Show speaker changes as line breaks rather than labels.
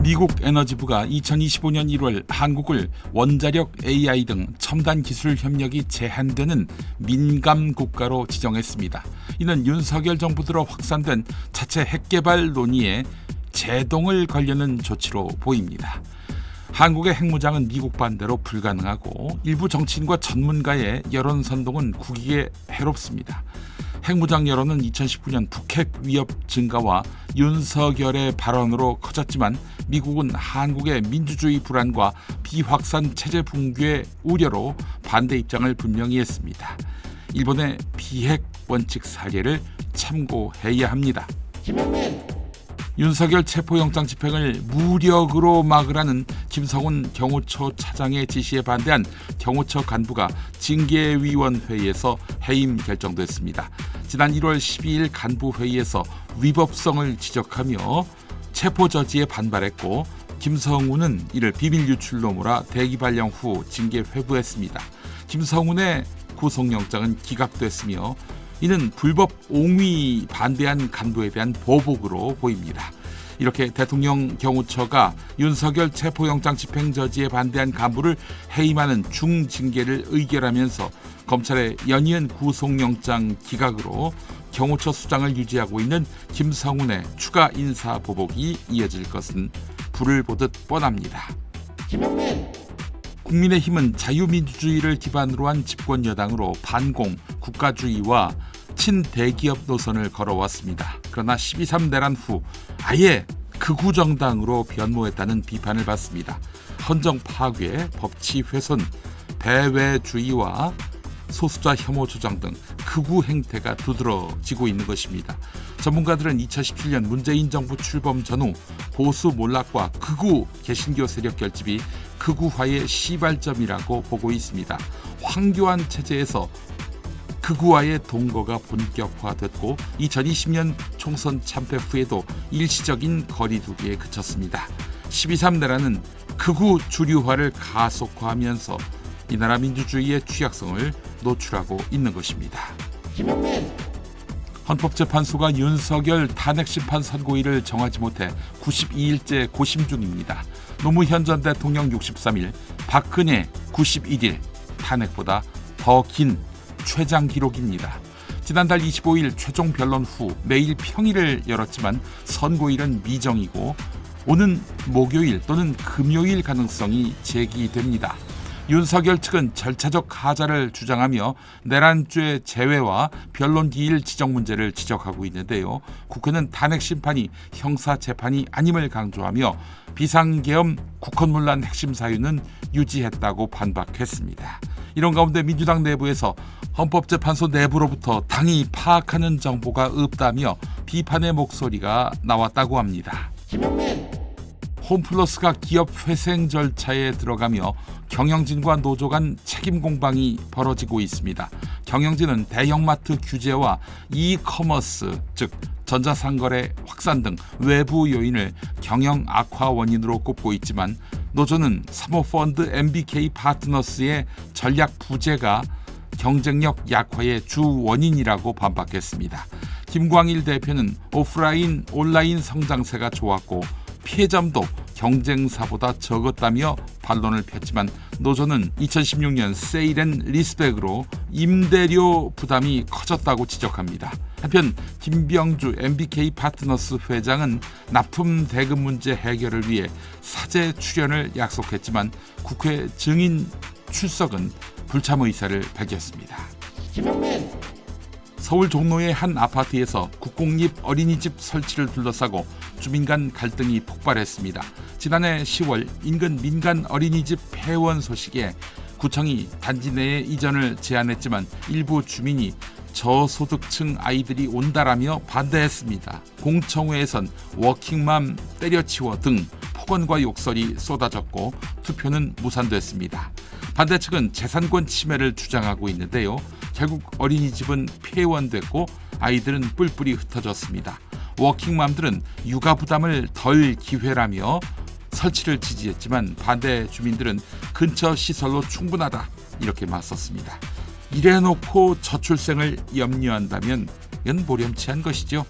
미국 에너지부가 2025년 1월 한국을 원자력 AI 등 첨단 기술 협력이 제한되는 민감 국가로 지정했습니다. 이는 윤석열 정부 들어 확산된 자체 핵 개발 논의에 제동을 걸려는 조치로 보입니다. 한국의 핵무장은 미국 반대로 불가능하고 일부 정치인과 전문가의 여론 선동은 국익에 해롭습니다. 핵무장 여론은 2019년 북핵 위협 증가와 윤석열의 발언으로 커졌지만 미국은 한국의 민주주의 불안과 비확산 체제 붕괴의 우려로 반대 입장을 분명히 했습니다. 일본의 비핵 원칙 사례를 참고해야 합니다. 윤석열 체포영장 집행을 무력으로 막으라는 김성훈 경호처 차장의 지시에 반대한 경호처 간부가 징계위원회에서 해임 결정됐습니다. 지난 1월 12일 간부회의에서 위법성을 지적하며 체포 저지에 반발했고 김성훈은 이를 비밀 유출로 몰아 대기 발령 후 징계 회부했습니다. 김성훈의 구속영장은 기각됐으며 이는 불법 옹위 반대한 간부에 대한 보복으로 보입니다. 이렇게 대통령 경호처가 윤석열 체포영장 집행 저지에 반대한 간부를 해임하는 중징계를 의결하면서 검찰의 연이은 구속영장 기각으로 경호처 수장을 유지하고 있는 김성훈의 추가 인사 보복이 이어질 것은 불을 보듯 뻔합니다. 국민의힘은 자유민주주의를 기반으로 한 집권 여당으로 반공, 국가주의와 친대기업 노선을 걸어왔습니다. 그러나 12.3 내란 후 아예 극우 정당으로 변모했다는 비판을 받습니다. 헌정 파괴, 법치 훼손, 배외주의와 소수자 혐오 조장 등 극우 행태가 두드러지고 있는 것입니다. 전문가들은 2017년 문재인 정부 출범 전후 보수 몰락과 극우 개신교 세력 결집이 극우화의 시발점이라고 보고 있습니다. 황교안 체제에서 극우와의 동거가 본격화됐고 2020년 총선 참패 후에도 일시적인 거리두기에 그쳤습니다. 12.3 내란은 극우 주류화를 가속화하면서 이 나라 민주주의의 취약성을 노출하고 있는 것입니다. 헌법재판소가 윤석열 탄핵심판 선고일을 정하지 못해 92일째 고심 중입니다. 노무현 전 대통령 63일, 박근혜 91일, 탄핵보다 더 긴 최장 기록입니다. 지난달 25일 최종 변론 후 매일 평일을 열었지만 선고일은 미정이고 오는 목요일 또는 금요일 가능성이 제기됩니다. 윤석열 측은 절차적 하자를 주장하며 내란죄 제외와 변론 기일 지정 문제를 지적하고 있는데요. 국회는 탄핵 심판이 형사재판이 아님을 강조하며 비상계엄 국헌문란 핵심 사유는 유지했다고 반박했습니다. 이런 가운데 민주당 내부에서 헌법재판소 내부로부터 당이 파악하는 정보가 없다며 비판의 목소리가 나왔다고 합니다. 홈플러스가 기업 회생 절차에 들어가며 경영진과 노조 간 책임 공방이 벌어지고 있습니다. 경영진은 대형마트 규제와 이커머스, 즉 전자상거래 확산 등 외부 요인을 경영 악화 원인으로 꼽고 있지만 노조는 사모펀드 MBK 파트너스의 전략 부재가 경쟁력 약화의 주 원인이라고 반박했습니다. 김광일 대표는 오프라인, 온라인 성장세가 좋았고 피해점도 경쟁사보다 적었다며 반론을 폈지만 노조는 2016년 세일앤 리스백으로 임대료 부담이 커졌다고 지적합니다. 한편 김병주 MBK 파트너스 회장은 납품 대금 문제 해결을 위해 사제 출연을 약속했지만 국회 증인 출석은 불참 의사를 밝혔습니다. 서울 종로의 한 아파트에서 국공립 어린이집 설치를 둘러싸고 주민 간 갈등이 폭발했습니다. 지난해 10월 인근 민간 어린이집 폐원 소식에 구청이 단지 내에 이전을 제안했지만 일부 주민이 저소득층 아이들이 온다라며 반대했습니다. 공청회에선 워킹맘 때려치워 등 폭언과 욕설이 쏟아졌고 투표는 무산됐습니다. 반대 측은 재산권 침해를 주장하고 있는데요. 결국 어린이집은 폐원됐고 아이들은 뿔뿔이 흩어졌습니다. 워킹맘들은 육아 부담을 덜 기회라며 설치를 지지했지만 반대 주민들은 근처 시설로 충분하다 이렇게 맞섰습니다. 이래놓고 저출생을 염려한다면 이건 모렴치한 것이죠.